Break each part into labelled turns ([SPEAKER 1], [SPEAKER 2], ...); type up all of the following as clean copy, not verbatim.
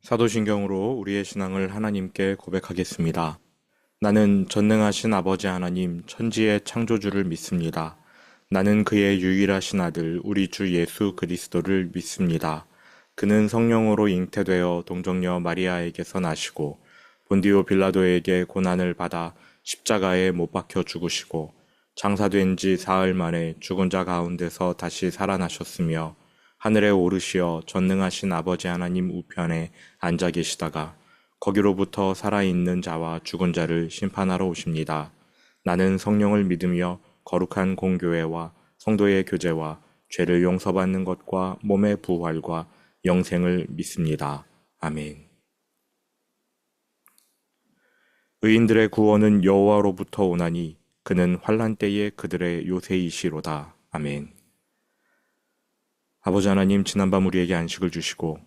[SPEAKER 1] 사도신경으로 우리의 신앙을 하나님께 고백하겠습니다. 나는 전능하신 아버지 하나님, 천지의 창조주를 믿습니다. 나는 그의 유일하신 아들, 우리 주 예수 그리스도를 믿습니다. 그는 성령으로 잉태되어 동정녀 마리아에게서 나시고 본디오 빌라도에게 고난을 받아 십자가에 못 박혀 죽으시고 장사된 지 사흘 만에 죽은 자 가운데서 다시 살아나셨으며 하늘에 오르시어 전능하신 아버지 하나님 우편에 앉아 계시다가 거기로부터 살아있는 자와 죽은 자를 심판하러 오십니다. 나는 성령을 믿으며 거룩한 공교회와 성도의 교제와 죄를 용서받는 것과 몸의 부활과 영생을 믿습니다. 아멘. 의인들의 구원은 여호와로부터 오나니 그는 환난 때에 그들의 요새이시로다. 아멘. 아버지 하나님, 지난밤 우리에게 안식을 주시고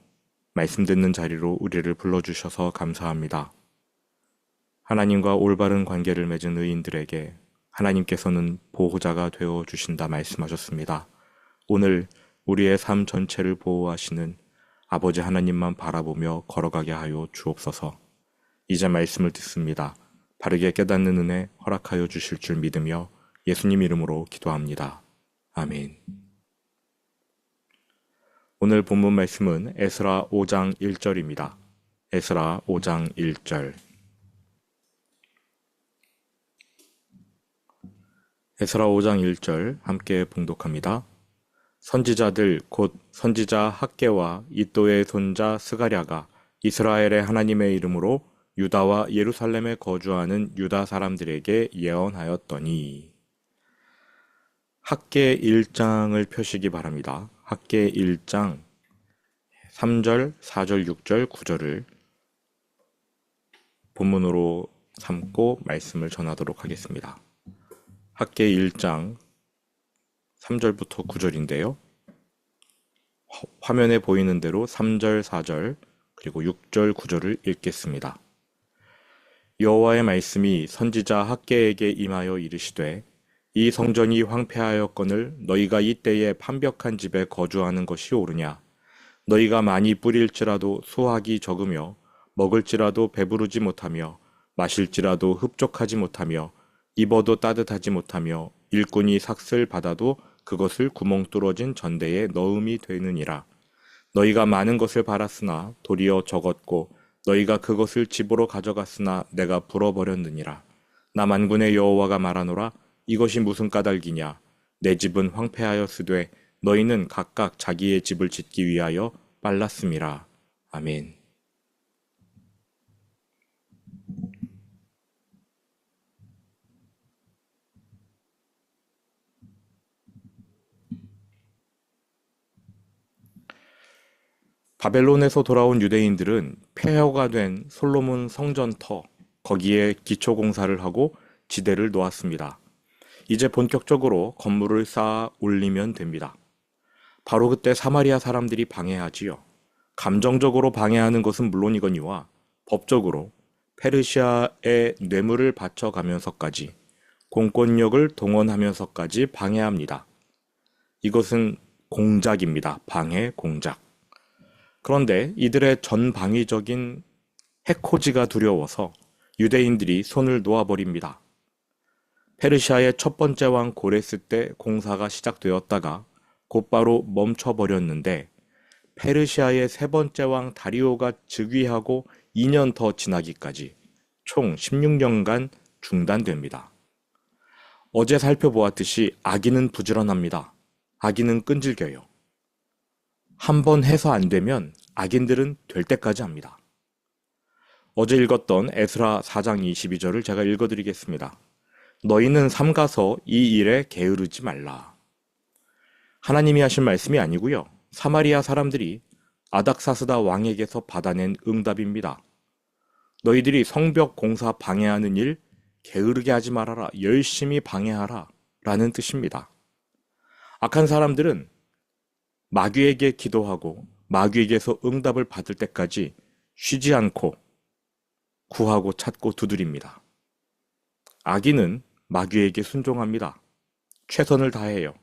[SPEAKER 1] 말씀 듣는 자리로 우리를 불러주셔서 감사합니다. 하나님과 올바른 관계를 맺은 의인들에게 하나님께서는 보호자가 되어 주신다 말씀하셨습니다. 오늘 우리의 삶 전체를 보호하시는 아버지 하나님만 바라보며 걸어가게 하여 주옵소서. 이제 말씀을 듣습니다. 바르게 깨닫는 은혜 허락하여 주실 줄 믿으며 예수님 이름으로 기도합니다. 아멘. 오늘 본문 말씀은 에스라 5장 1절입니다. 에스라 5장 1절. 에스라 5장 1절 함께 봉독합니다. 선지자들 곧 선지자 학개와 이또의 손자 스가랴가 이스라엘의 하나님의 이름으로 유다와 예루살렘에 거주하는 유다 사람들에게 예언하였더니. 학개 1장을 펴시기 바랍니다. 학개 1장 3절, 4절, 6절, 9절을 본문으로 삼고 말씀을 전하도록 하겠습니다. 학개 1장 3절부터 9절인데요. 화면에 보이는 대로 3절, 4절, 그리고 6절, 9절을 읽겠습니다. 여호와의 말씀이 선지자 학개에게 임하여 이르시되 이 성전이 황폐하였거늘 너희가 이때에 판벽한 집에 거주하는 것이 옳으냐? 너희가 많이 뿌릴지라도 수확이 적으며 먹을지라도 배부르지 못하며 마실지라도 흡족하지 못하며 입어도 따뜻하지 못하며 일꾼이 삭슬 받아도 그것을 구멍 뚫어진 전대에 넣음이 되느니라. 너희가 많은 것을 바랐으나 도리어 적었고 너희가 그것을 집으로 가져갔으나 내가 불어버렸느니라. 나 만군의 여호와가 말하노라. 이것이 무슨 까닭이냐? 내 집은 황폐하였으되 너희는 각각 자기의 집을 짓기 위하여 빨랐음이라. 아멘. 바벨론에서 돌아온 유대인들은 폐허가 된 솔로몬 성전터, 거기에 기초 공사를 하고 지대를 놓았습니다. 이제 본격적으로 건물을 쌓아 올리면 됩니다. 바로 그때 사마리아 사람들이 방해하지요. 감정적으로 방해하는 것은 물론이거니와 법적으로 페르시아에 뇌물을 바쳐가면서까지 공권력을 동원하면서까지 방해합니다. 이것은 공작입니다. 방해, 공작. 그런데 이들의 전방위적인 해코지가 두려워서 유대인들이 손을 놓아버립니다. 페르시아의 첫 번째 왕 고레스 때 공사가 시작되었다가 곧바로 멈춰버렸는데 페르시아의 세 번째 왕 다리오가 즉위하고 2년 더 지나기까지 총 16년간 중단됩니다. 어제 살펴보았듯이 악인은 부지런합니다. 악인은 끈질겨요. 한번 해서 안 되면 악인들은 될 때까지 합니다. 어제 읽었던 에스라 4장 22절을 제가 읽어드리겠습니다. 너희는 삼가서 이 일에 게으르지 말라. 하나님이 하신 말씀이 아니고요. 사마리아 사람들이 아닥사스다 왕에게서 받아낸 응답입니다. 너희들이 성벽 공사 방해하는 일 게으르게 하지 말아라. 열심히 방해하라. 라는 뜻입니다. 악한 사람들은 마귀에게 기도하고 마귀에게서 응답을 받을 때까지 쉬지 않고 구하고 찾고 두드립니다. 악인은 마귀에게 순종합니다. 최선을 다해요.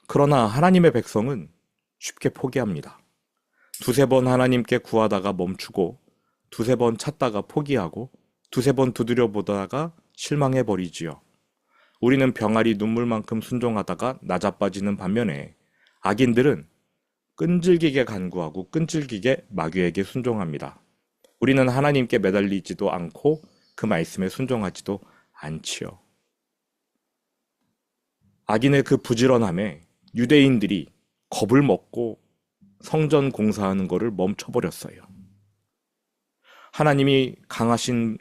[SPEAKER 1] 그러나 하나님의 백성은 쉽게 포기합니다. 두세 번 하나님께 구하다가 멈추고, 두세 번 찾다가 포기하고, 두세 번 두드려 보다가 실망해 버리지요. 우리는 병아리 눈물만큼 순종하다가 낮아빠지는 반면에 악인들은 끈질기게 간구하고 끈질기게 마귀에게 순종합니다. 우리는 하나님께 매달리지도 않고 그 말씀에 순종하지도 않지요. 악인의 그 부지런함에 유대인들이 겁을 먹고 성전 공사하는 것을 멈춰버렸어요. 하나님이 강하신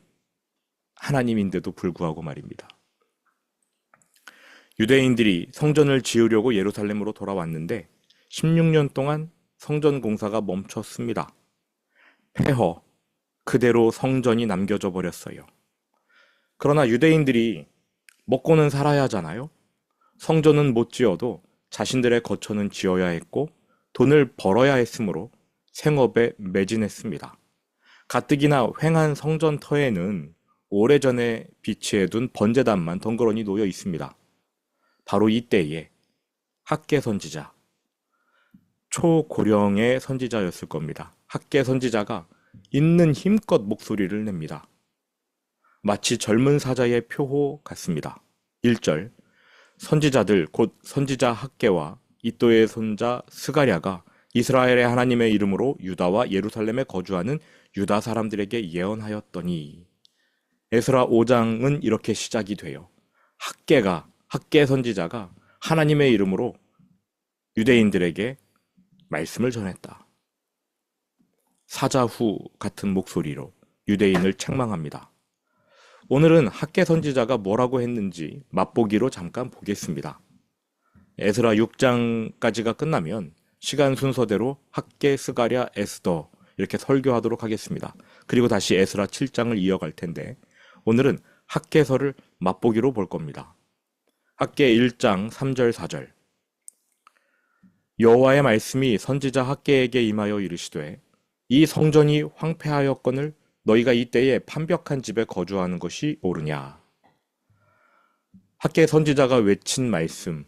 [SPEAKER 1] 하나님인데도 불구하고 말입니다. 유대인들이 성전을 지으려고 예루살렘으로 돌아왔는데 16년 동안 성전 공사가 멈췄습니다. 폐허, 그대로 성전이 남겨져 버렸어요. 그러나 유대인들이 먹고는 살아야 하잖아요. 성전은 못 지어도 자신들의 거처는 지어야 했고 돈을 벌어야 했으므로 생업에 매진했습니다. 가뜩이나 횡한 성전터에는 오래전에 비치해둔 번제단만 덩그러니 놓여 있습니다. 바로 이때에 학개 선지자, 초고령의 선지자였을 겁니다. 학개 선지자가 있는 힘껏 목소리를 냅니다. 마치 젊은 사자의 표호 같습니다. 1절, 선지자들 곧 선지자 학개와 이또의 손자 스가랴가 이스라엘의 하나님의 이름으로 유다와 예루살렘에 거주하는 유다 사람들에게 예언하였더니, 에스라 5장은 이렇게 시작이 돼요. 학개 선지자가 하나님의 이름으로 유대인들에게 말씀을 전했다. 사자후 같은 목소리로 유대인을 책망합니다. 오늘은 학개 선지자가 뭐라고 했는지 맛보기로 잠깐 보겠습니다. 에스라 6장까지가 끝나면 시간 순서대로 학개, 스가랴, 에스더 이렇게 설교하도록 하겠습니다. 그리고 다시 에스라 7장을 이어갈 텐데 오늘은 학개서를 맛보기로 볼 겁니다. 학개 1장 3절 4절, 여호와의 말씀이 선지자 학개에게 임하여 이르시되 이 성전이 황폐하였거늘 너희가 이때에 판벽한 집에 거주하는 것이 옳으냐. 학개 선지자가 외친 말씀,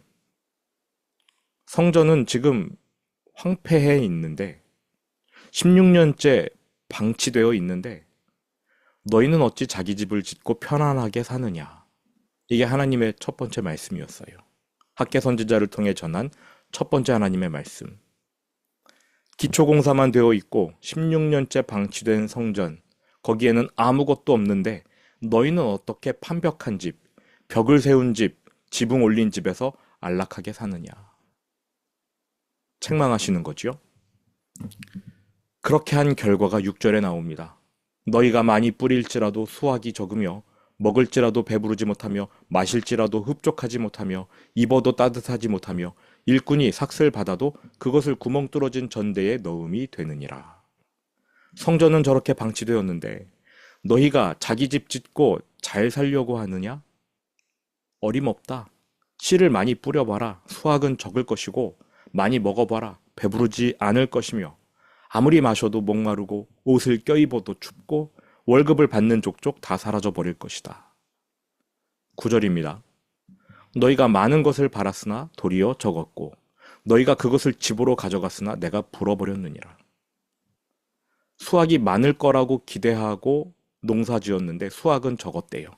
[SPEAKER 1] 성전은 지금 황폐해 있는데 16년째 방치되어 있는데 너희는 어찌 자기 집을 짓고 편안하게 사느냐. 이게 하나님의 첫 번째 말씀이었어요. 학개 선지자를 통해 전한 첫 번째 하나님의 말씀. 기초공사만 되어 있고 16년째 방치된 성전, 거기에는 아무것도 없는데 너희는 어떻게 판벽한 집, 벽을 세운 집, 지붕 올린 집에서 안락하게 사느냐. 책망하시는 거지요. 그렇게 한 결과가 6절에 나옵니다. 너희가 많이 뿌릴지라도 수확이 적으며 먹을지라도 배부르지 못하며 마실지라도 흡족하지 못하며 입어도 따뜻하지 못하며 일꾼이 삭슬 받아도 그것을 구멍 뚫어진 전대에 넣음이 되느니라. 성전은 저렇게 방치되었는데 너희가 자기 집 짓고 잘 살려고 하느냐? 어림없다. 씨를 많이 뿌려봐라. 수확은 적을 것이고 많이 먹어봐라. 배부르지 않을 것이며 아무리 마셔도 목마르고 옷을 껴입어도 춥고 월급을 받는 족족 다 사라져 버릴 것이다. 9절입니다. 너희가 많은 것을 바랐으나 도리어 적었고 너희가 그것을 집으로 가져갔으나 내가 불어버렸느니라. 수확이 많을 거라고 기대하고 농사 지었는데 수확은 적었대요.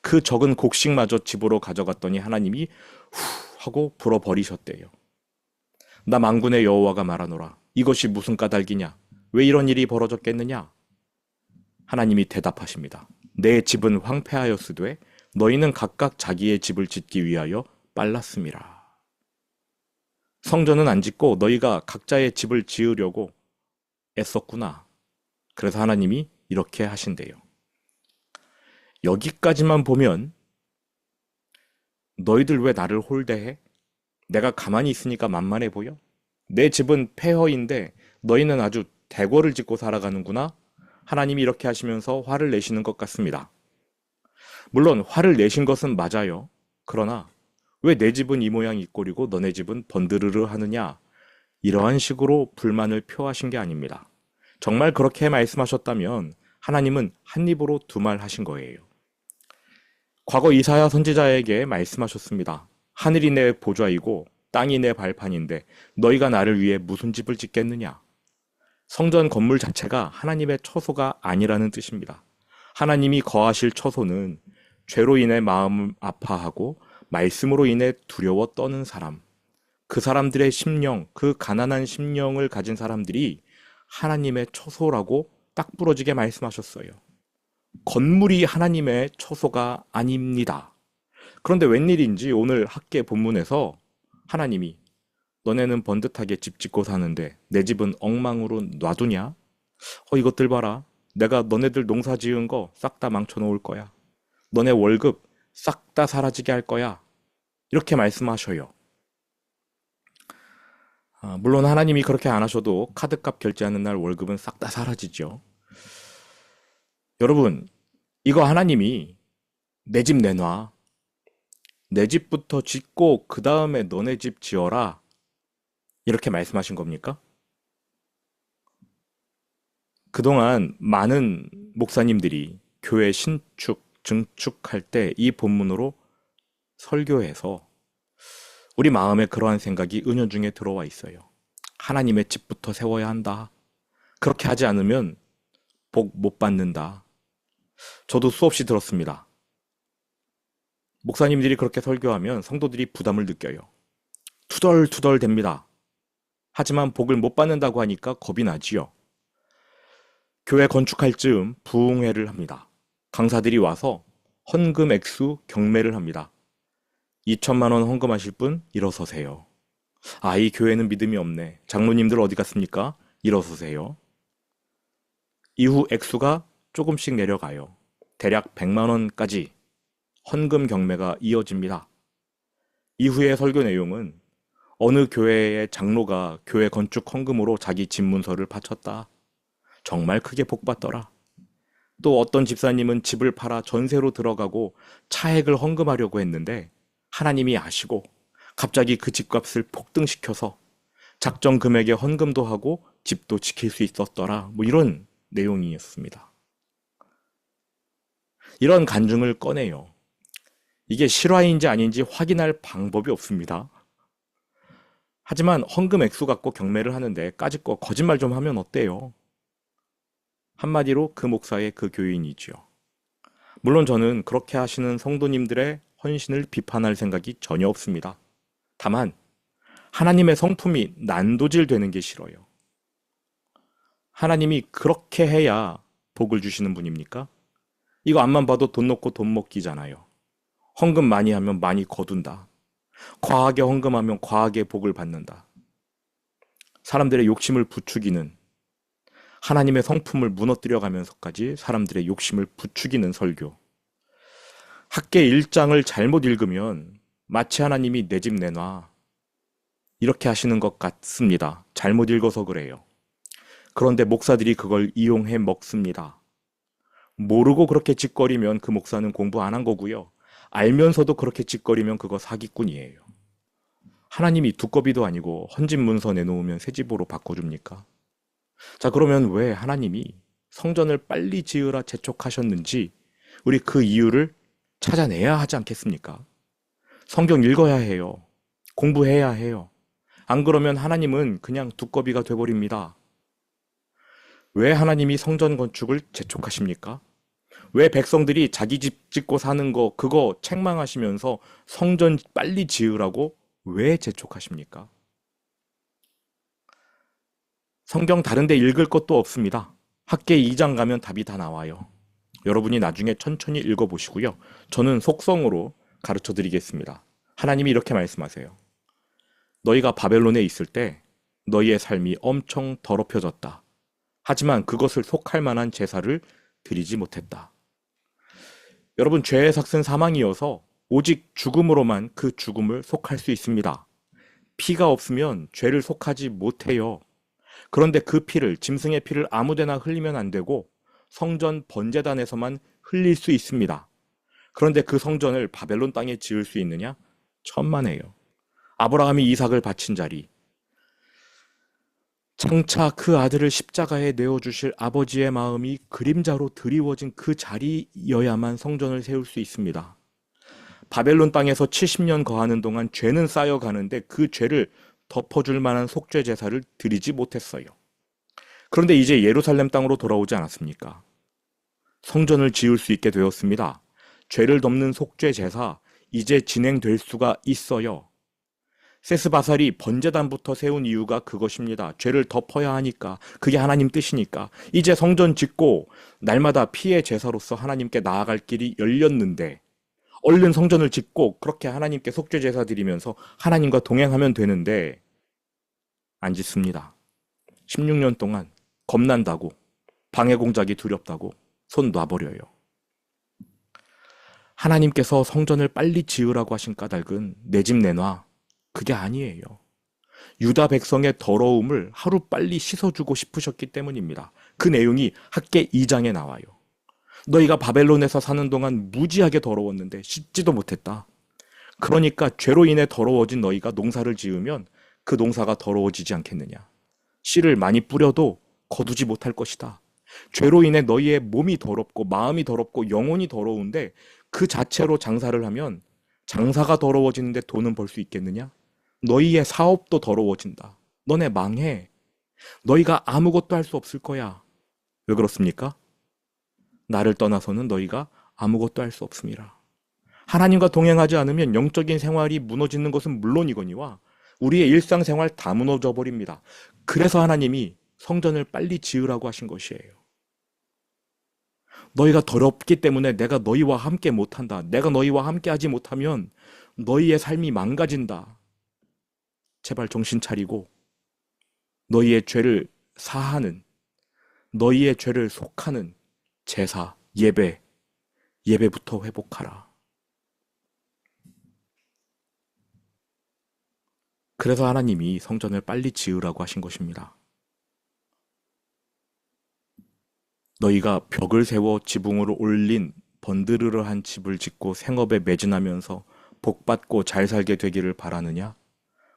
[SPEAKER 1] 그 적은 곡식마저 집으로 가져갔더니 하나님이 후 하고 불어버리셨대요. 나 만군의 여호와가 말하노라. 이것이 무슨 까닭이냐? 왜 이런 일이 벌어졌겠느냐? 하나님이 대답하십니다. 내 집은 황폐하였으되 너희는 각각 자기의 집을 짓기 위하여 빨랐음이라. 성전은 안 짓고 너희가 각자의 집을 지으려고 애썼구나. 그래서 하나님이 이렇게 하신대요. 여기까지만 보면 너희들 왜 나를 홀대해? 내가 가만히 있으니까 만만해 보여? 내 집은 폐허인데 너희는 아주 대궐을 짓고 살아가는구나? 하나님이 이렇게 하시면서 화를 내시는 것 같습니다. 물론 화를 내신 것은 맞아요. 그러나 왜 내 집은 이 모양 이 꼴이고 너네 집은 번드르르 하느냐? 이러한 식으로 불만을 표하신 게 아닙니다. 정말 그렇게 말씀하셨다면 하나님은 한 입으로 두 말 하신 거예요. 과거 이사야 선지자에게 말씀하셨습니다. 하늘이 내 보좌이고 땅이 내 발판인데 너희가 나를 위해 무슨 집을 짓겠느냐? 성전 건물 자체가 하나님의 처소가 아니라는 뜻입니다. 하나님이 거하실 처소는 죄로 인해 마음을 아파하고 말씀으로 인해 두려워 떠는 사람, 그 사람들의 심령, 그 가난한 심령을 가진 사람들이 하나님의 처소라고 딱 부러지게 말씀하셨어요. 건물이 하나님의 처소가 아닙니다. 그런데 웬일인지 오늘 학계 본문에서 하나님이 너네는 번듯하게 집 짓고 사는데 내 집은 엉망으로 놔두냐? 이것들 봐라. 내가 너네들 농사 지은 거 싹 다 망쳐놓을 거야. 너네 월급 싹 다 사라지게 할 거야. 이렇게 말씀하셔요. 물론 하나님이 그렇게 안 하셔도 카드값 결제하는 날 월급은 싹 다 사라지죠. 여러분, 이거 하나님이 내 집 내놔. 내 집부터 짓고 그 다음에 너네 집 지어라. 이렇게 말씀하신 겁니까? 그동안 많은 목사님들이 교회 신축, 증축할 때 이 본문으로 설교해서 우리 마음에 그러한 생각이 은연중에 들어와 있어요. 하나님의 집부터 세워야 한다. 그렇게 하지 않으면 복 못 받는다. 저도 수없이 들었습니다. 목사님들이 그렇게 설교하면 성도들이 부담을 느껴요. 투덜투덜 됩니다. 하지만 복을 못 받는다고 하니까 겁이 나지요. 교회 건축할 즈음 부흥회를 합니다. 강사들이 와서 헌금 액수 경매를 합니다. 2천만 원 헌금하실 분 일어서세요. 이 교회는 믿음이 없네. 장로님들 어디 갔습니까? 일어서세요. 이후 액수가 조금씩 내려가요. 대략 100만 원까지 헌금 경매가 이어집니다. 이후의 설교 내용은 어느 교회의 장로가 교회 건축 헌금으로 자기 집문서를 바쳤다. 정말 크게 복받더라. 또 어떤 집사님은 집을 팔아 전세로 들어가고 차액을 헌금하려고 했는데 하나님이 아시고 갑자기 그 집값을 폭등시켜서 작정 금액에 헌금도 하고 집도 지킬 수 있었더라. 이런 내용이었습니다. 이런 간증을 꺼내요. 이게 실화인지 아닌지 확인할 방법이 없습니다. 하지만 헌금 액수 갖고 경매를 하는데 까짓거 거짓말 좀 하면 어때요? 한마디로 그 목사의 그 교인이지요. 물론 저는 그렇게 하시는 성도님들의 헌신을 비판할 생각이 전혀 없습니다. 다만 하나님의 성품이 난도질 되는 게 싫어요. 하나님이 그렇게 해야 복을 주시는 분입니까? 이거 앞만 봐도 돈 놓고 돈 먹기잖아요. 헌금 많이 하면 많이 거둔다. 과하게 헌금하면 과하게 복을 받는다. 사람들의 욕심을 부추기는, 하나님의 성품을 무너뜨려 가면서까지 사람들의 욕심을 부추기는 설교. 학계 1장을 잘못 읽으면 마치 하나님이 내 집 내놔. 이렇게 하시는 것 같습니다. 잘못 읽어서 그래요. 그런데 목사들이 그걸 이용해 먹습니다. 모르고 그렇게 짓거리면 그 목사는 공부 안 한 거고요. 알면서도 그렇게 짓거리면 그거 사기꾼이에요. 하나님이 두꺼비도 아니고 헌집 문서 내놓으면 새 집으로 바꿔줍니까? 자, 그러면 왜 하나님이 성전을 빨리 지으라 재촉하셨는지 우리 그 이유를 찾아내야 하지 않겠습니까? 성경 읽어야 해요. 공부해야 해요. 안 그러면 하나님은 그냥 두꺼비가 돼버립니다. 왜 하나님이 성전 건축을 재촉하십니까? 왜 백성들이 자기 집 짓고 사는 거 그거 책망하시면서 성전 빨리 지으라고 왜 재촉하십니까? 성경 다른 데 읽을 것도 없습니다. 학계 2장 가면 답이 다 나와요. 여러분이 나중에 천천히 읽어보시고요. 저는 속성으로 가르쳐 드리겠습니다. 하나님이 이렇게 말씀하세요. 너희가 바벨론에 있을 때 너희의 삶이 엄청 더럽혀졌다. 하지만 그것을 속할 만한 제사를 드리지 못했다. 여러분, 죄의 삭은 사망이어서 오직 죽음으로만 그 죽음을 속할 수 있습니다. 피가 없으면 죄를 속하지 못해요. 그런데 그 피를, 짐승의 피를 아무데나 흘리면 안 되고 성전 번제단에서만 흘릴 수 있습니다. 그런데 그 성전을 바벨론 땅에 지을 수 있느냐? 천만에요. 아브라함이 이삭을 바친 자리, 장차 그 아들을 십자가에 내어주실 아버지의 마음이 그림자로 드리워진 그 자리여야만 성전을 세울 수 있습니다. 바벨론 땅에서 70년 거하는 동안 죄는 쌓여가는데 그 죄를 덮어줄 만한 속죄 제사를 드리지 못했어요. 그런데 이제 예루살렘 땅으로 돌아오지 않았습니까? 성전을 지을 수 있게 되었습니다. 죄를 덮는 속죄 제사, 이제 진행될 수가 있어요. 세스바살이 번제단부터 세운 이유가 그것입니다. 죄를 덮어야 하니까. 그게 하나님 뜻이니까. 이제 성전 짓고 날마다 피의 제사로서 하나님께 나아갈 길이 열렸는데 얼른 성전을 짓고 그렇게 하나님께 속죄 제사 드리면서 하나님과 동행하면 되는데 안 짓습니다. 16년 동안 겁난다고, 방해 공작이 두렵다고 손 놔버려요. 하나님께서 성전을 빨리 지으라고 하신 까닭은 내 집 내놔. 그게 아니에요. 유다 백성의 더러움을 하루빨리 씻어주고 싶으셨기 때문입니다. 그 내용이 학개 2장에 나와요. 너희가 바벨론에서 사는 동안 무지하게 더러웠는데 씻지도 못했다. 그러니까 죄로 인해 더러워진 너희가 농사를 지으면 그 농사가 더러워지지 않겠느냐. 씨를 많이 뿌려도 거두지 못할 것이다. 죄로 인해 너희의 몸이 더럽고 마음이 더럽고 영혼이 더러운데 그 자체로 장사를 하면 장사가 더러워지는데 돈은 벌 수 있겠느냐? 너희의 사업도 더러워진다. 너네 망해. 너희가 아무것도 할 수 없을 거야. 왜 그렇습니까? 나를 떠나서는 너희가 아무것도 할 수 없습니다. 하나님과 동행하지 않으면 영적인 생활이 무너지는 것은 물론이거니와 우리의 일상생활 다 무너져 버립니다. 그래서 하나님이 성전을 빨리 지으라고 하신 것이에요. 너희가 더럽기 때문에 내가 너희와 함께 못한다. 내가 너희와 함께 하지 못하면 너희의 삶이 망가진다. 제발 정신 차리고 너희의 죄를 사하는, 너희의 죄를 속하는 제사, 예배부터 회복하라. 그래서 하나님이 성전을 빨리 지으라고 하신 것입니다. 너희가 벽을 세워 지붕으로 올린 번드르르한 집을 짓고 생업에 매진하면서 복받고 잘 살게 되기를 바라느냐?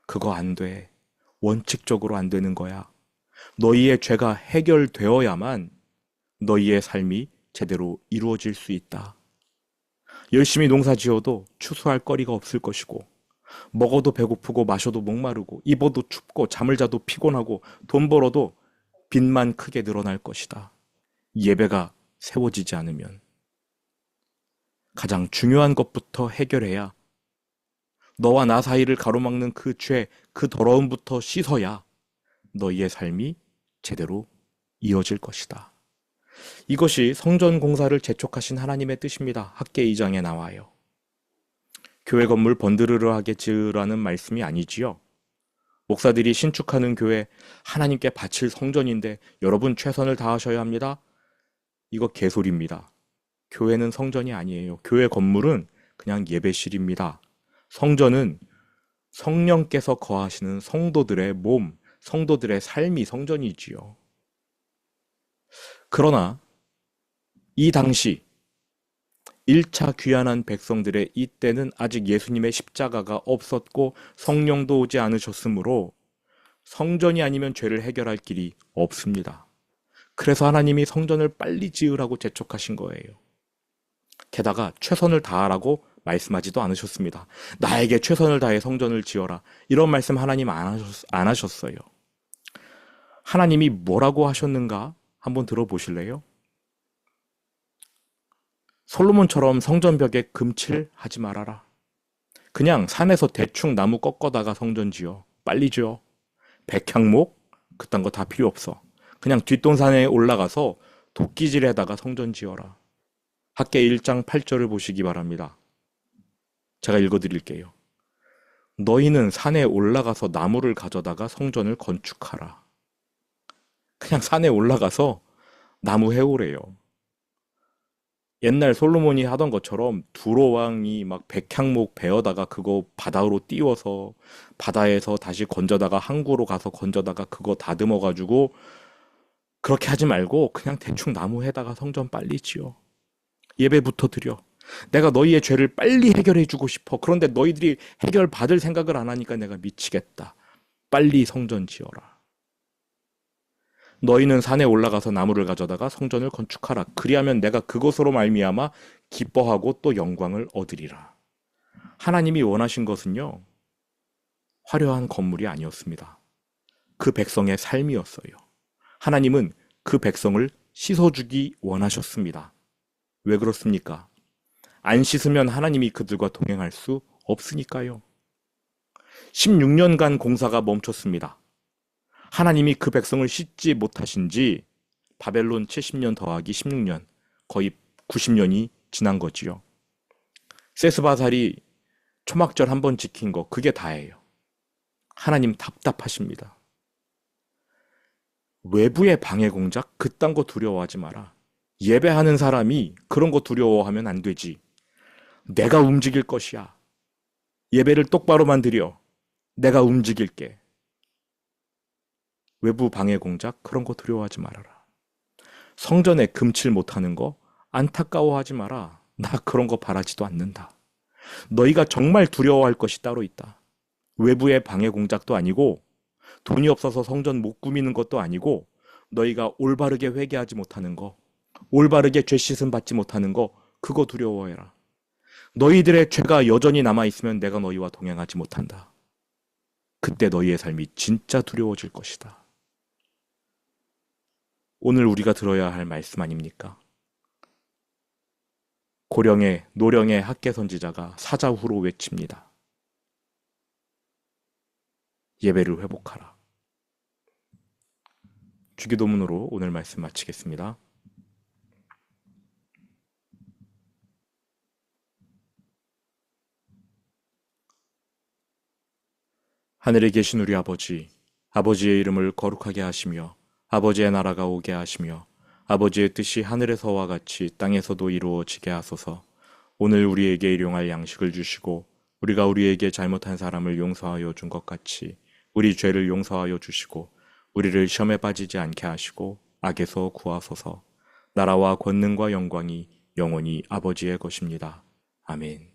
[SPEAKER 1] 그거 안 돼. 원칙적으로 안 되는 거야. 너희의 죄가 해결되어야만 너희의 삶이 제대로 이루어질 수 있다. 열심히 농사 지어도 추수할 거리가 없을 것이고 먹어도 배고프고 마셔도 목마르고 입어도 춥고 잠을 자도 피곤하고 돈 벌어도 빚만 크게 늘어날 것이다. 예배가 세워지지 않으면 가장 중요한 것부터 해결해야 너와 나 사이를 가로막는 그 죄, 그 더러움부터 씻어야 너희의 삶이 제대로 이어질 것이다. 이것이 성전 공사를 재촉하신 하나님의 뜻입니다. 학개 2장에 나와요. 교회 건물 번드르르하게 지으라는 말씀이 아니지요. 목사들이 신축하는 교회, 하나님께 바칠 성전인데 여러분 최선을 다하셔야 합니다. 이거 개소리입니다. 교회는 성전이 아니에요. 교회 건물은 그냥 예배실입니다. 성전은 성령께서 거하시는 성도들의 몸, 성도들의 삶이 성전이지요. 그러나 이 당시 1차 귀환한 백성들의 이때는 아직 예수님의 십자가가 없었고 성령도 오지 않으셨으므로 성전이 아니면 죄를 해결할 길이 없습니다. 그래서 하나님이 성전을 빨리 지으라고 재촉하신 거예요. 게다가 최선을 다하라고 말씀하지도 않으셨습니다. 나에게 최선을 다해 성전을 지어라. 이런 말씀 하나님 안 하셨어요. 하나님이 뭐라고 하셨는가 한번 들어보실래요? 솔로몬처럼 성전벽에 금칠하지 말아라. 그냥 산에서 대충 나무 꺾어다가 성전 지어. 빨리 지어. 백향목? 그딴 거 다 필요 없어. 그냥 뒷동산에 올라가서 도끼질에다가 성전 지어라. 학개 1장 8절을 보시기 바랍니다. 제가 읽어드릴게요. 너희는 산에 올라가서 나무를 가져다가 성전을 건축하라. 그냥 산에 올라가서 나무 해오래요. 옛날 솔로몬이 하던 것처럼 두로왕이 막 백향목 베어다가 그거 바다로 띄워서 바다에서 다시 건져다가 항구로 가서 건져다가 그거 다듬어가지고 그렇게 하지 말고 그냥 대충 나무 해다가 성전 빨리 지어. 예배부터 드려. 내가 너희의 죄를 빨리 해결해주고 싶어. 그런데 너희들이 해결받을 생각을 안 하니까 내가 미치겠다. 빨리 성전 지어라. 너희는 산에 올라가서 나무를 가져다가 성전을 건축하라. 그리하면 내가 그것으로 말미암아 기뻐하고 또 영광을 얻으리라. 하나님이 원하신 것은요, 화려한 건물이 아니었습니다. 그 백성의 삶이었어요. 하나님은 그 백성을 씻어주기 원하셨습니다. 왜 그렇습니까? 안 씻으면 하나님이 그들과 동행할 수 없으니까요. 16년간 공사가 멈췄습니다. 하나님이 그 백성을 씻지 못하신 지 바벨론 70년 더하기 16년, 거의 90년이 지난 거지요. 세스바살이 초막절 한 번 지킨 거, 그게 다예요. 하나님 답답하십니다. 외부의 방해 공작, 그딴 거 두려워하지 마라. 예배하는 사람이 그런 거 두려워하면 안 되지. 내가 움직일 것이야. 예배를 똑바로만 드려. 내가 움직일게. 외부 방해 공작, 그런 거 두려워하지 말아라. 성전에 금칠 못하는 거 안타까워하지 마라. 나 그런 거 바라지도 않는다. 너희가 정말 두려워할 것이 따로 있다. 외부의 방해 공작도 아니고 돈이 없어서 성전 못 꾸미는 것도 아니고 너희가 올바르게 회개하지 못하는 거, 올바르게 죄 씻음 받지 못하는 거, 그거 두려워해라. 너희들의 죄가 여전히 남아있으면 내가 너희와 동행하지 못한다. 그때 너희의 삶이 진짜 두려워질 것이다. 오늘 우리가 들어야 할 말씀 아닙니까? 고령의 노령의 학개 선지자가 사자후로 외칩니다. 예배를 회복하라. 주기도문으로 오늘 말씀 마치겠습니다. 하늘에 계신 우리 아버지, 아버지의 이름을 거룩하게 하시며 아버지의 나라가 오게 하시며 아버지의 뜻이 하늘에서와 같이 땅에서도 이루어지게 하소서. 오늘 우리에게 일용할 양식을 주시고 우리가 우리에게 잘못한 사람을 용서하여 준 것 같이 우리 죄를 용서하여 주시고 우리를 시험에 빠지지 않게 하시고 악에서 구하소서. 나라와 권능과 영광이 영원히 아버지의 것입니다. 아멘.